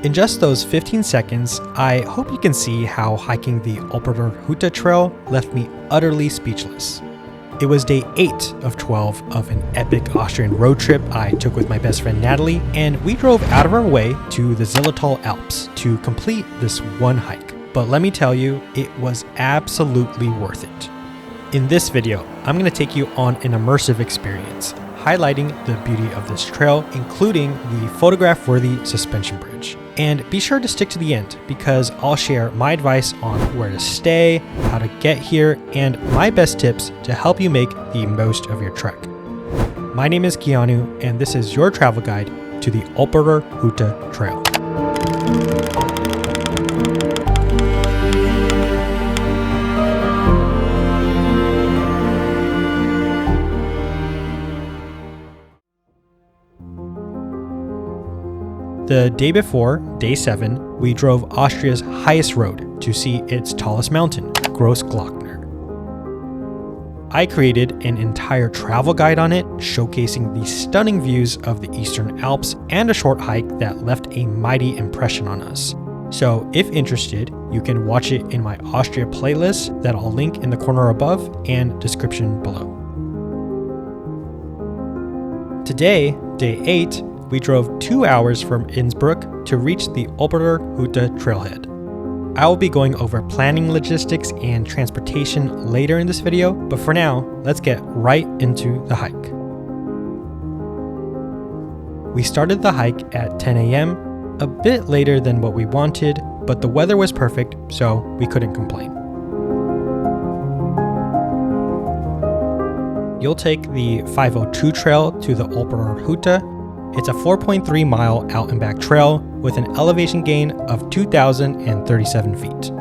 In just those 15 seconds, I hope you can see how hiking the Olpererhütte Trail left me utterly speechless. It was day 8 of 12 of an epic Austrian road trip I took with my best friend Natalie, and we drove out of our way to the Zillertal Alps to complete this one hike. But let me tell you, it was absolutely worth it. In this video, I'm going to take you on an immersive experience, highlighting the beauty of this trail, including the photograph-worthy suspension bridge. And be sure to stick to the end because I'll share my advice on where to stay, how to get here, and my best tips to help you make the most of your trek. My name is Keanu, and this is your travel guide to the Olpererhütte Trail. The day before, day 7, we drove Austria's highest road to see its tallest mountain, Großglockner. I created an entire travel guide on it, showcasing the stunning views of the Eastern Alps and a short hike that left a mighty impression on us. So if interested, you can watch it in my Austria playlist that I'll link in the corner above and description below. Today, day 8, we drove 2 hours from Innsbruck to reach the Olpererhütte trailhead. I will be going over planning logistics and transportation later in this video, but for now, let's get right into the hike. We started the hike at 10 a.m., a bit later than what we wanted, but the weather was perfect, so we couldn't complain. You'll take the 502 trail to the Olpererhütte. It's a 4.3 mile out and back trail with an elevation gain of 2,037 feet.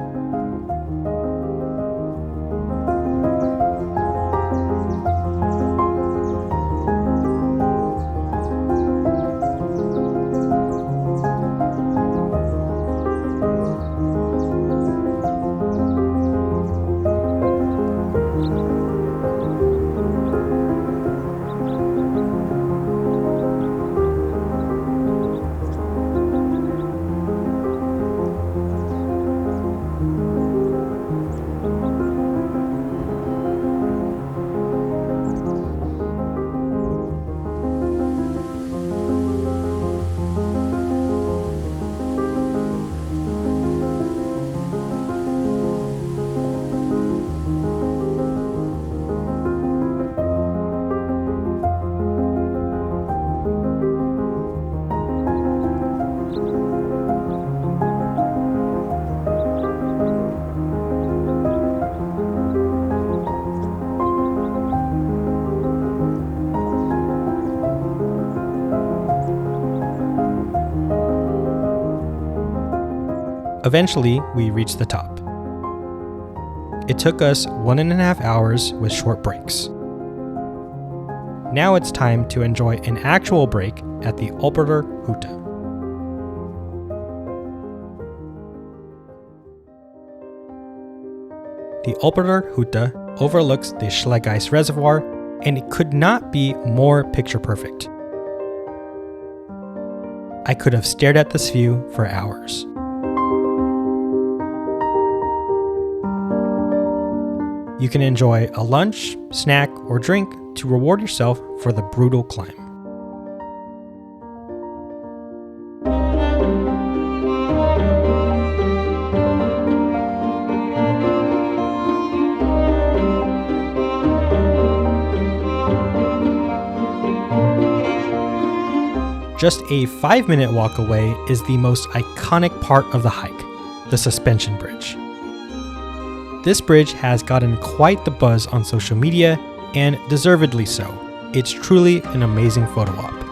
Eventually, we reached the top. It took us 1.5 hours with short breaks. Now it's time to enjoy an actual break at the Olpererhütte. The Olpererhütte overlooks the Schlegeiss Reservoir, and it could not be more picture perfect. I could have stared at this view for hours. You can enjoy a lunch, snack, or drink to reward yourself for the brutal climb. Just a 5-minute walk away is the most iconic part of the hike, the suspension bridge. This bridge has gotten quite the buzz on social media, and deservedly so. It's truly an amazing photo op.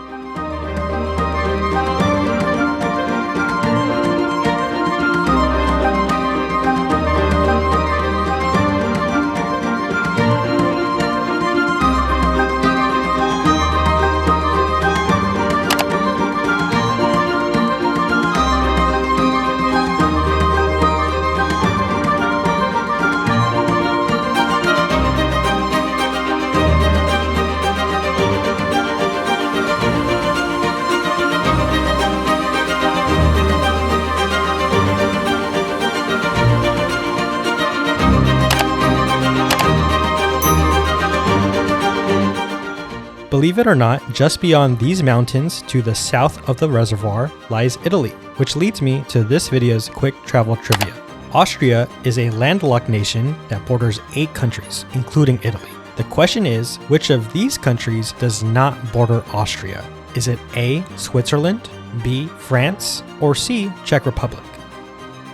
Believe it or not, just beyond these mountains to the south of the reservoir lies Italy, which leads me to this video's quick travel trivia. Austria is a landlocked nation that borders 8 countries, including Italy. The question is, which of these countries does not border Austria? Is it A, Switzerland, B, France, or C, Czech Republic?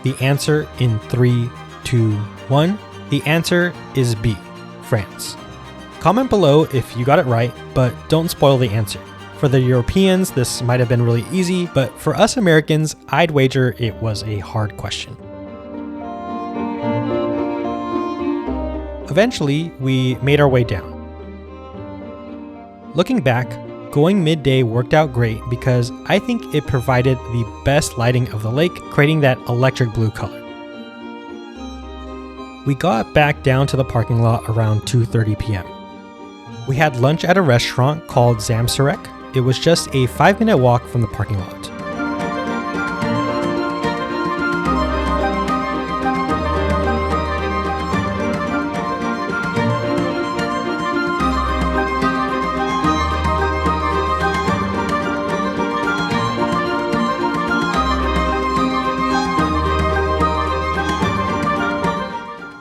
The answer in 3, 2, 1. The answer is B, France. Comment below if you got it right, but don't spoil the answer. For the Europeans, this might have been really easy, but for us Americans, I'd wager it was a hard question. Eventually, we made our way down. Looking back, going midday worked out great because I think it provided the best lighting of the lake, creating that electric blue color. We got back down to the parking lot around 2:30 p.m. We had lunch at a restaurant called Zamsarek. It was just a 5-minute walk from the parking lot.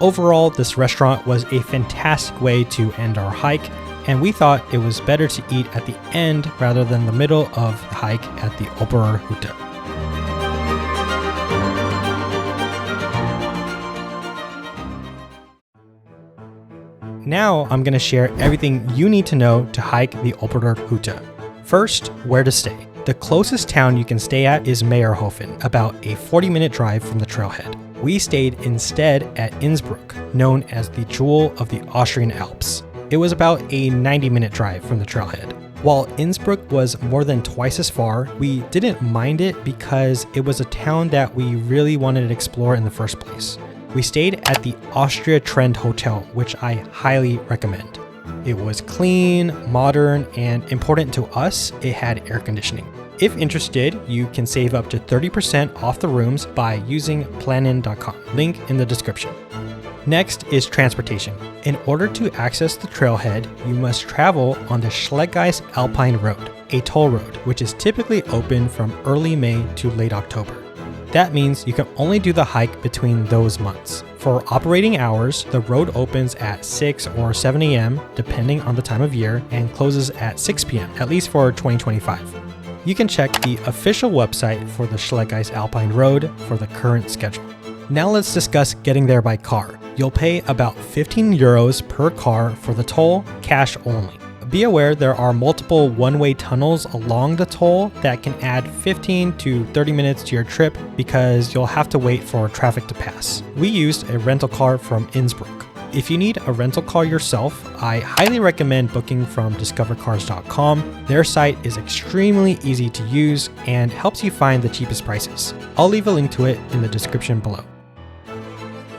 Overall, this restaurant was a fantastic way to end our hike, and we thought it was better to eat at the end rather than the middle of the hike at the Olpererhütte. Now I'm going to share everything you need to know to hike the Olpererhütte. First, where to stay. The closest town you can stay at is Meyerhofen, about a 40-minute drive from the trailhead. We stayed instead at Innsbruck, known as the Jewel of the Austrian Alps. It was about a 90-minute drive from the trailhead. While Innsbruck was more than twice as far, we didn't mind it because it was a town that we really wanted to explore in the first place. We stayed at the Austria Trend Hotel, which I highly recommend. It was clean, modern, and important to us, it had air conditioning. If interested, you can save up to 30% off the rooms by using planin.com, link in the description. Next is transportation. In order to access the trailhead, you must travel on the Schlegeiss Alpine Road, a toll road, which is typically open from early May to late October. That means you can only do the hike between those months. For operating hours, the road opens at 6 or 7 a.m. depending on the time of year and closes at 6 p.m., at least for 2025. You can check the official website for the Schlegeiss Alpine Road for the current schedule. Now let's discuss getting there by car. You'll pay about 15 euros per car for the toll, cash only. Be aware there are multiple one-way tunnels along the toll that can add 15 to 30 minutes to your trip because you'll have to wait for traffic to pass. We used a rental car from Innsbruck. If you need a rental car yourself, I highly recommend booking from discovercars.com. Their site is extremely easy to use and helps you find the cheapest prices. I'll leave a link to it in the description below.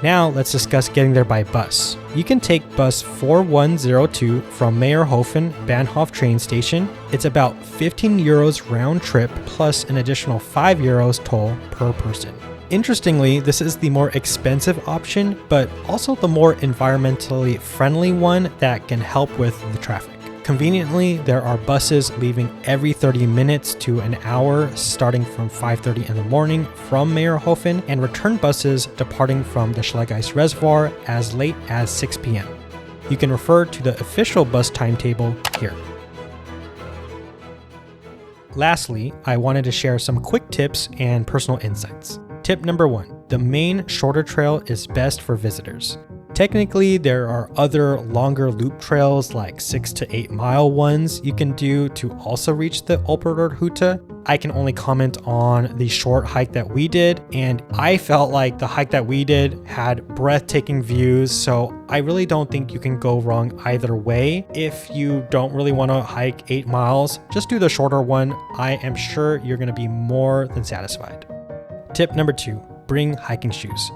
Now let's discuss getting there by bus. You can take bus 4102 from Meyerhofen Bahnhof train station. It's about 15 euros round trip plus an additional 5 euros toll per person. Interestingly, this is the more expensive option, but also the more environmentally friendly one that can help with the traffic. Conveniently, there are buses leaving every 30 minutes to an hour starting from 5:30 in the morning from Meyerhofen and return buses departing from the Schlegeiss Reservoir as late as 6 p.m. You can refer to the official bus timetable here. Lastly, I wanted to share some quick tips and personal insights. Tip number 1, the main shorter trail is best for visitors. Technically, there are other longer loop trails like 6 to 8 mile ones you can do to also reach the Olpererhütte. I can only comment on the short hike that we did, and I felt like the hike that we did had breathtaking views, so I really don't think you can go wrong either way. If you don't really want to hike 8 miles, just do the shorter one. I am sure you're going to be more than satisfied. Tip number 2, bring hiking shoes.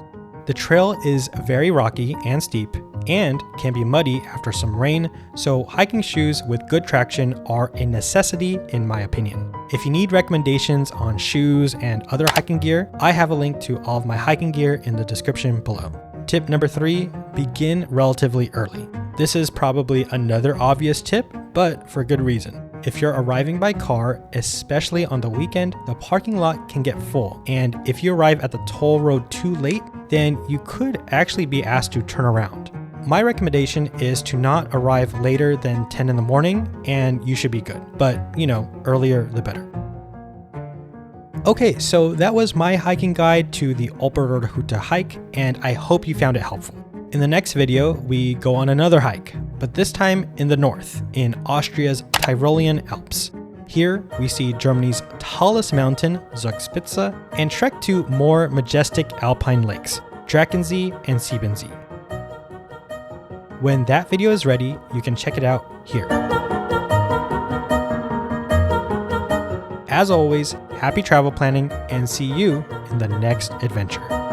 The trail is very rocky and steep and can be muddy after some rain, so hiking shoes with good traction are a necessity in my opinion. If you need recommendations on shoes and other hiking gear, I have a link to all of my hiking gear in the description below. Tip number 3, begin relatively early. This is probably another obvious tip, but for good reason. If you're arriving by car, especially on the weekend, the parking lot can get full. And if you arrive at the toll road too late, then you could actually be asked to turn around. My recommendation is to not arrive later than 10 in the morning, and you should be good. But, earlier the better. Okay, so that was my hiking guide to the Olpererhütte hike, and I hope you found it helpful. In the next video, we go on another hike, but this time in the north, in Austria's Tyrolean Alps. Here, we see Germany's tallest mountain, Zugspitze, and trek to more majestic alpine lakes, Drakensee and Siebensee. When that video is ready, you can check it out here. As always, happy travel planning and see you in the next adventure.